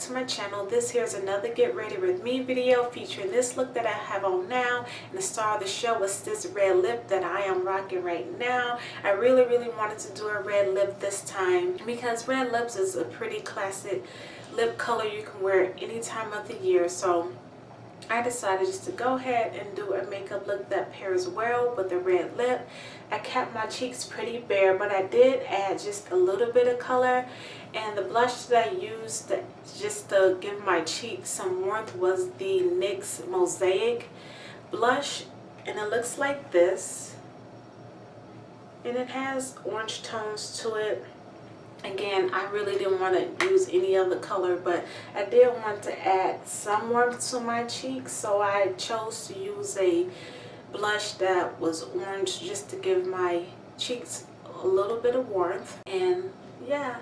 to my channel. This here is another get ready with me video featuring this look that I have on now, and the star of the show is this red lip that I am rocking right now. I really wanted to do a red lip this time because red lips is a pretty classic lip color you can wear any time of the year. So I decided just to go ahead and do a makeup look that pairs well with a red lip. I kept my cheeks pretty bare, but I did add just a little bit of color. And the blush that I used just to give my cheeks some warmth was the NYX Mosaic blush. And it looks like this. And it has orange tones to it. Again, I really didn't want to use any other color, but I did want to add some warmth to my cheeks, so I chose to use a blush that was orange just to give my cheeks a little bit of warmth. And yeah,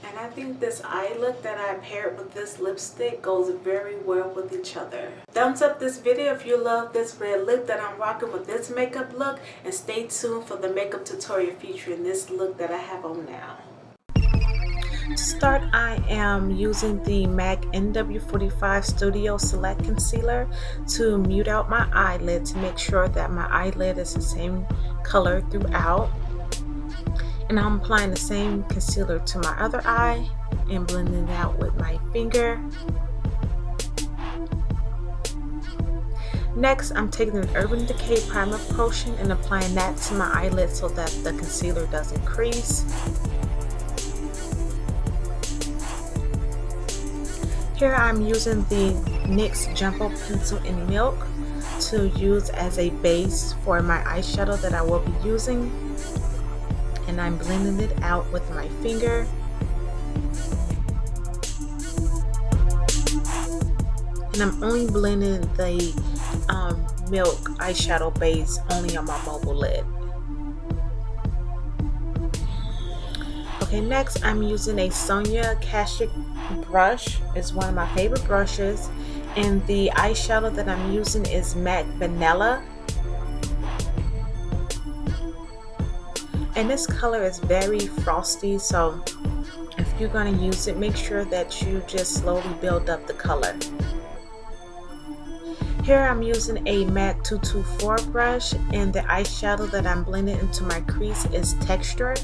and I think this eye look that I paired with this lipstick goes very well with each other. Thumbs up this video if you love this red lip that I'm rocking with this makeup look, and stay tuned for the makeup tutorial featuring this look that I have on now. To start, I am using the MAC NW45 Studio Select Concealer to mute out my eyelid to make sure that my eyelid is the same color throughout. And I'm applying the same concealer to my other eye and blending it out with my finger. Next, I'm taking an Urban Decay Primer Potion and applying that to my eyelid so that the concealer doesn't crease. Here I'm using the NYX Jumbo Pencil in Milk to use as a base for my eyeshadow that I will be using. And I'm blending it out with my finger. And I'm only blending the milk eyeshadow base only on my mobile lid. Okay, next I'm using a Sonia Kashuk brush. It's one of my favorite brushes, and the eyeshadow that I'm using is MAC Vanilla, and this color is very frosty, so if you're going to use it, make sure that you just slowly build up the color. Here I'm using a MAC 224 brush, and the eyeshadow that I'm blending into my crease is Texture.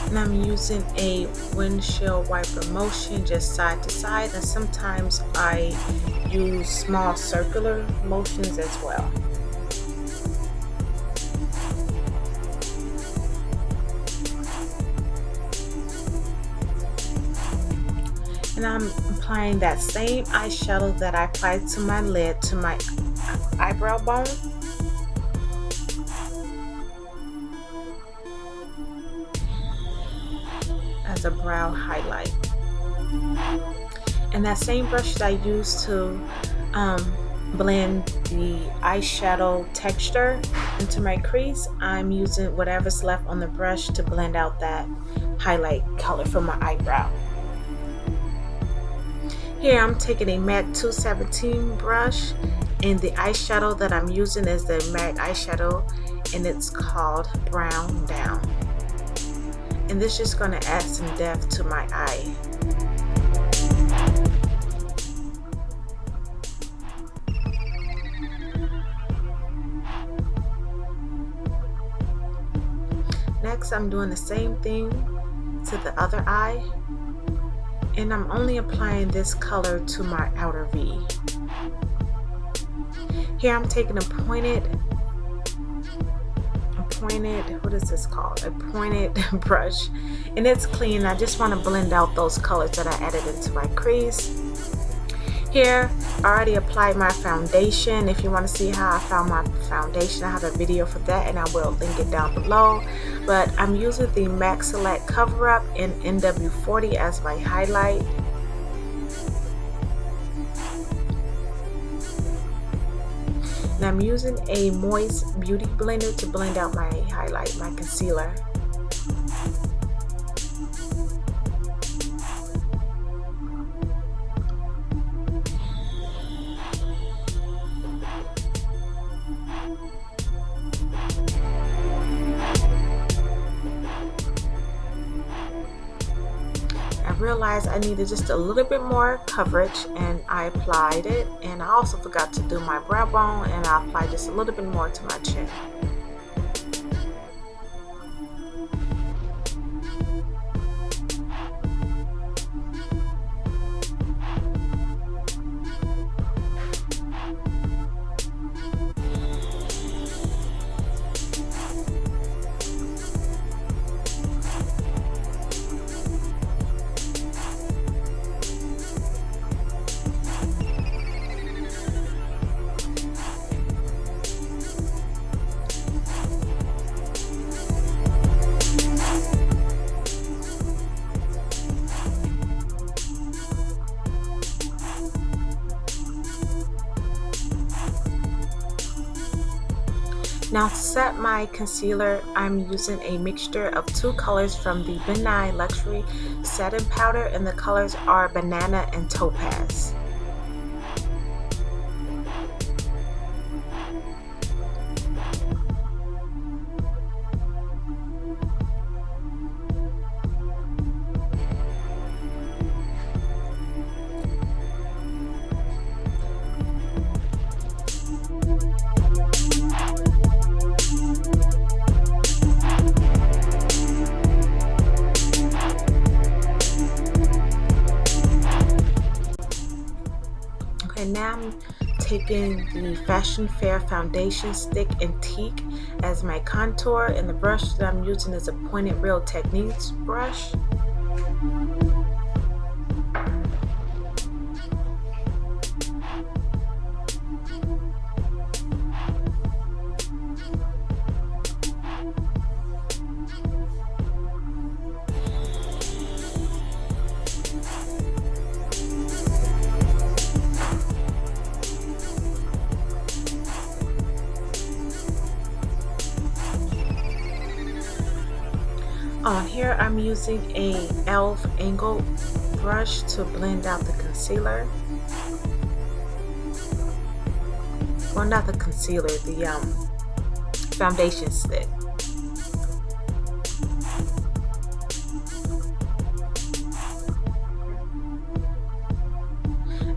And I'm using a windshield wiper motion just side to side, and sometimes I use small circular motions as well. And I'm applying that same eyeshadow that I applied to my lid to my eyebrow bone. As a brow highlight. And that same brush that I used to blend the eyeshadow texture into my crease, I'm using whatever's left on the brush to blend out that highlight color for my eyebrow. Here I'm taking a MAC 217 brush, and the eyeshadow that I'm using is the MAC eyeshadow, and it's called Brown Down. And this is just going to add some depth to my eye. Next, I'm doing the same thing to the other eye, and I'm only applying this color to my outer V. Here I'm taking a pointed brush, and it's clean. I just want to blend out those colors that I added into my crease. Here I already applied my foundation. If you want to see how I found my foundation, I have a video for that, and I will link it down below. But I'm using the MAC Select Cover Up in NW40 as my highlight. And I'm using a moist beauty blender to blend out my highlight, my concealer. realized I needed just a little bit more coverage, and I applied it. And I also forgot to do my brow bone, and I applied just a little bit more to my chin. Now to set my concealer, I'm using a mixture of two colors from the Benign Luxury Setting Powder, and the colors are Banana and Topaz. Okay, now I'm taking the Fashion Fair foundation stick Antique as my contour, and the brush that I'm using is a Pointed Real Techniques brush. On here, I'm using a e.l.f. angle brush to blend out the concealer. Well, not the concealer, the foundation stick.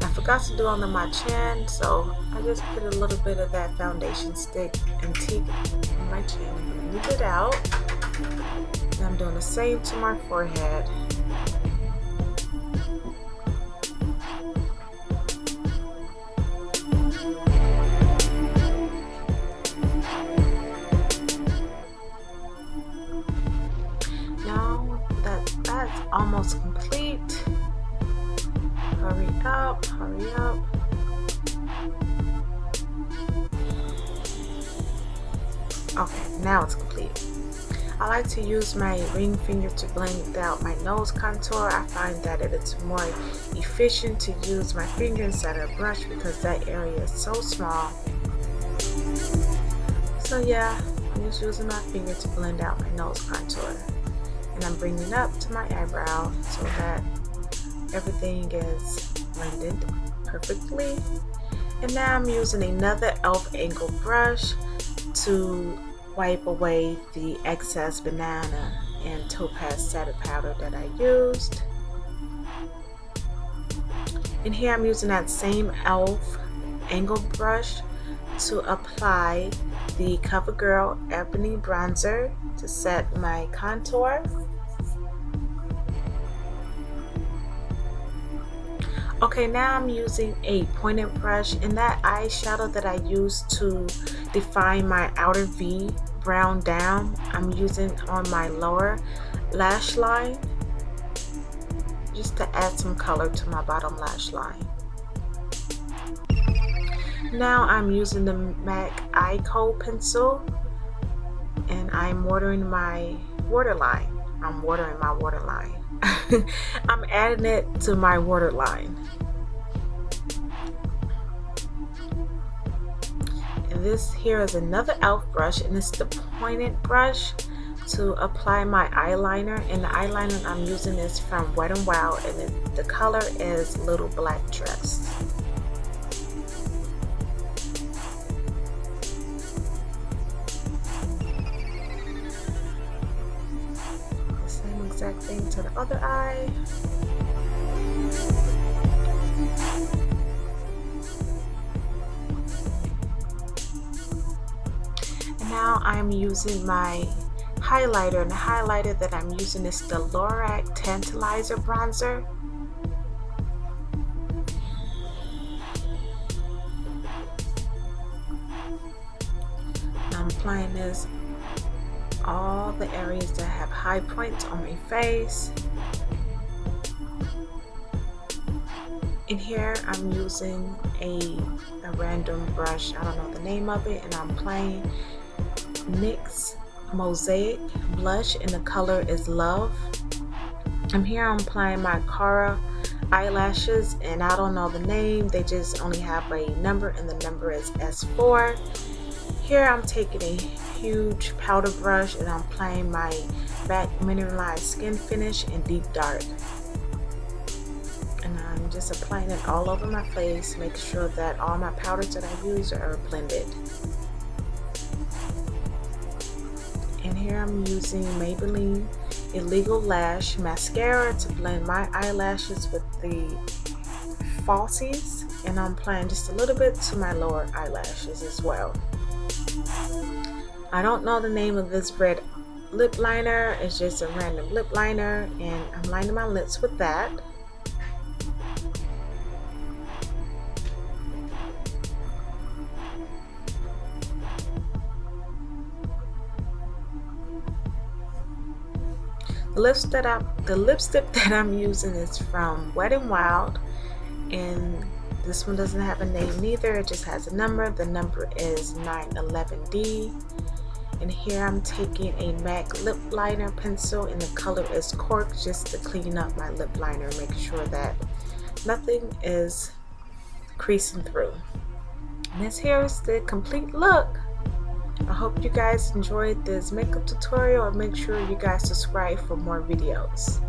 I forgot to do under my chin, so I just put a little bit of that foundation stick Antique on my chin and blend it out. And I'm doing the same to my forehead. Now that that's almost complete, hurry up, hurry up. Okay, now it's complete. I like to use my ring finger to blend out my nose contour. I find that it's more efficient to use my finger instead of a brush because that area is so small. So yeah, I'm just using my finger to blend out my nose contour. And I'm bringing it up to my eyebrow so that everything is blended perfectly. And now I'm using another e.l.f. angle brush to wipe away the excess banana and topaz setting powder that I used. And here I'm using that same e.l.f. angle brush to apply the CoverGirl Ebony Bronzer to set my contour. Okay, now I'm using a pointed brush, and that eyeshadow that I used to define my outer V brown down, I'm using on my lower lash line just to add some color to my bottom lash line. Now I'm using the MAC Eye Coat pencil and I'm watering my waterline. I'm adding it to my waterline. And this here is another e.l.f. brush, and it's the pointed brush to apply my eyeliner. And the eyeliner I'm using is from Wet n Wild, and the color is Little Black Dress. The same exact thing to the other eye. I'm using my highlighter, and the highlighter that I'm using is the Lorac Tantalizer Bronzer. I'm applying this all the areas that have high points on my face. In here I'm using a random brush, I don't know the name of it, and I'm applying NYX Mosaic blush, and the color is Love. I'm applying my Cara eyelashes, and I don't know the name, they just only have a number, and the number is S4. Here I'm taking a huge powder brush, and I'm applying my MAC Mineralized Skin Finish in Deep Dark. And I'm just applying it all over my face, making sure that all my powders that I use are blended. And here I'm using Maybelline Illegal Lash Mascara to blend my eyelashes with the falsies, and I'm applying just a little bit to my lower eyelashes as well. I don't know the name of this red lip liner, it's just a random lip liner, and I'm lining my lips with that. The lipstick that I'm using is from Wet n Wild, and this one doesn't have a name neither, it just has a number. The number is 911D. And here I'm taking a MAC lip liner pencil, and the color is Cork, just to clean up my lip liner, making sure that nothing is creasing through. And this here is the complete look. I hope you guys enjoyed this makeup tutorial, and make sure you guys subscribe for more videos.